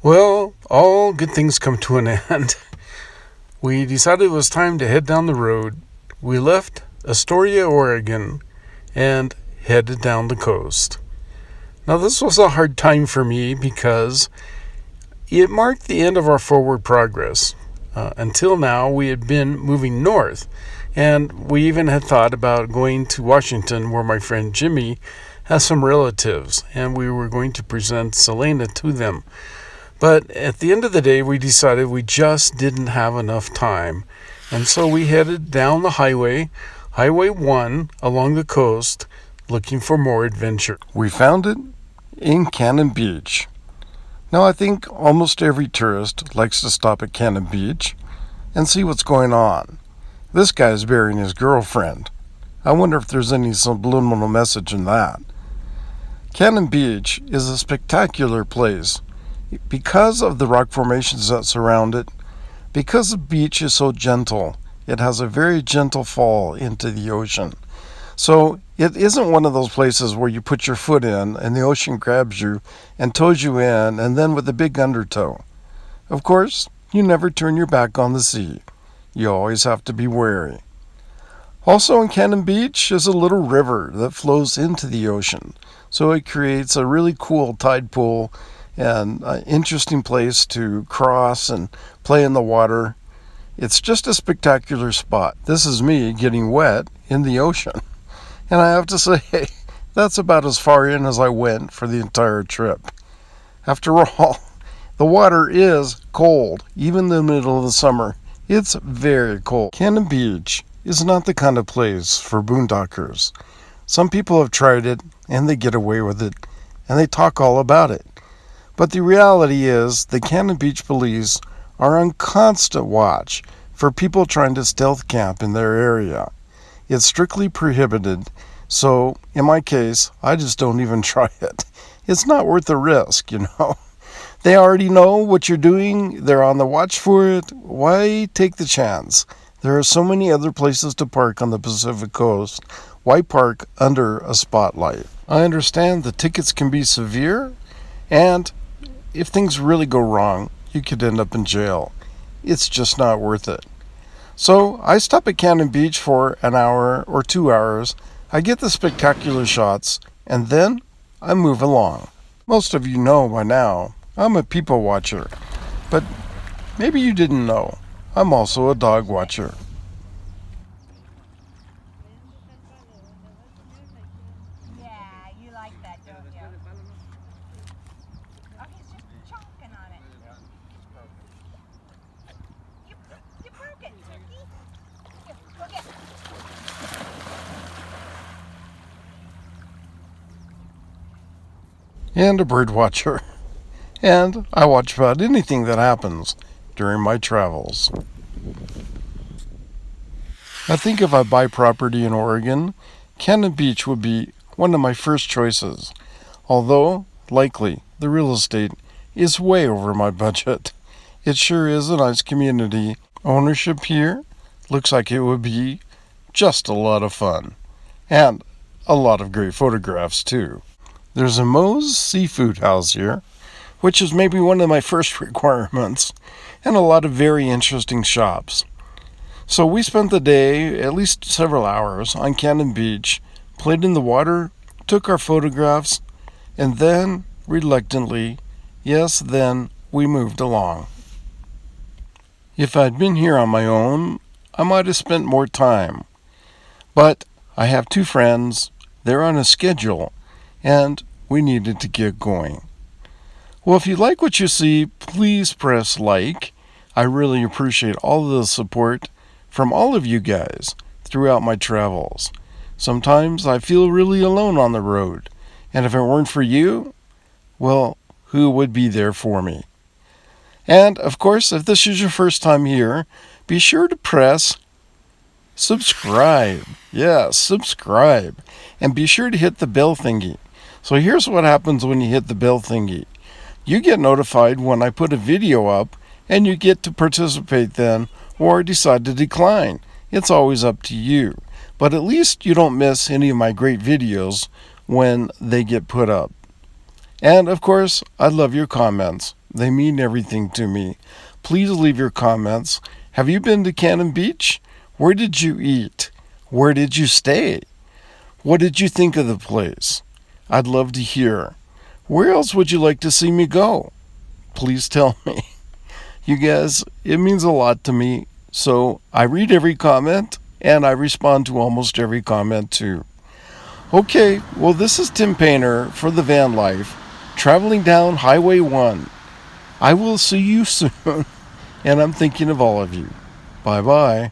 Well, all good things come to an end. We decided it was time to head down the road. We left Astoria, Oregon, and headed down the coast. Now, this was a hard time for me because it marked the end of our forward progress. Until now, we had been moving north, and we even had thought about going to Washington, where my friend Jimmy has some relatives, and we were going to present Selena to them. But at the end of the day, we decided we just didn't have enough time, and so we headed down the Highway 1, along the coast, looking for more adventure. We found it in Cannon Beach. Now, I think almost every tourist likes to stop at Cannon Beach and see what's going on. This guy is burying his girlfriend. I wonder if there's any subliminal message in that. Cannon Beach is a spectacular place because of the rock formations that surround it. Because the beach is so gentle, it has a very gentle fall into the ocean. So it isn't one of those places where you put your foot in and the ocean grabs you and tows you in, and then with a big undertow. Of course, you never turn your back on the sea. You always have to be wary. Also in Cannon Beach is a little river that flows into the ocean. So it creates a really cool tide pool and an interesting place to cross and play in the water. It's just a spectacular spot. This is me getting wet in the ocean. And I have to say, that's about as far in as I went for the entire trip. After all, the water is cold, even in the middle of the summer. It's very cold. Cannon Beach is not the kind of place for boondockers. Some people have tried it, and they get away with it, and they talk all about it. But the reality is, the Cannon Beach police are on constant watch for people trying to stealth camp in their area. It's strictly prohibited, so in my case, I just don't even try it. It's not worth the risk, you know. They already know what you're doing. They're on the watch for it. Why take the chance? There are so many other places to park on the Pacific Coast. Why park under a spotlight? I understand the tickets can be severe, and if things really go wrong, you could end up in jail. It's just not worth it. So I stop at Cannon Beach for an hour or 2 hours. I get the spectacular shots, and then I move along. Most of you know by now, I'm a people watcher. But maybe you didn't know, I'm also a dog watcher. And a bird watcher. And I watch about anything that happens during my travels. I think if I buy property in Oregon, Cannon Beach would be one of my first choices. Although, likely, the real estate is way over my budget. It sure is a nice community. Ownership here looks like it would be just a lot of fun. And a lot of great photographs, too. There's a Moe's Seafood House here, which is maybe one of my first requirements, and a lot of very interesting shops. So we spent the day, at least several hours, on Cannon Beach, played in the water, took our photographs, and then, reluctantly, we moved along. If I'd been here on my own, I might have spent more time. But I have 2 friends, they're on a schedule, and we needed to get going. Well, if you like what you see, please press like. I really appreciate all of the support from all of you guys throughout my travels. Sometimes I feel really alone on the road, and if it weren't for you, well, who would be there for me? And, of course, if this is your first time here, be sure to press subscribe. Yes, subscribe. And be sure to hit the bell thingy. So here's what happens when you hit the bell thingy. You get notified when I put a video up, and you get to participate then, or decide to decline. It's always up to you. But at least you don't miss any of my great videos when they get put up. And, of course, I love your comments. They mean everything to me. Please leave your comments. Have you been to Cannon Beach? Where did you eat? Where did you stay? What did you think of the place? I'd love to hear. Where else would you like to see me go? Please tell me. You guys, it means a lot to me. So I read every comment and I respond to almost every comment too. Okay, well, this is Tim Paynter for the Van Life, traveling down Highway 1. I will see you soon, and I'm thinking of all of you. Bye-bye.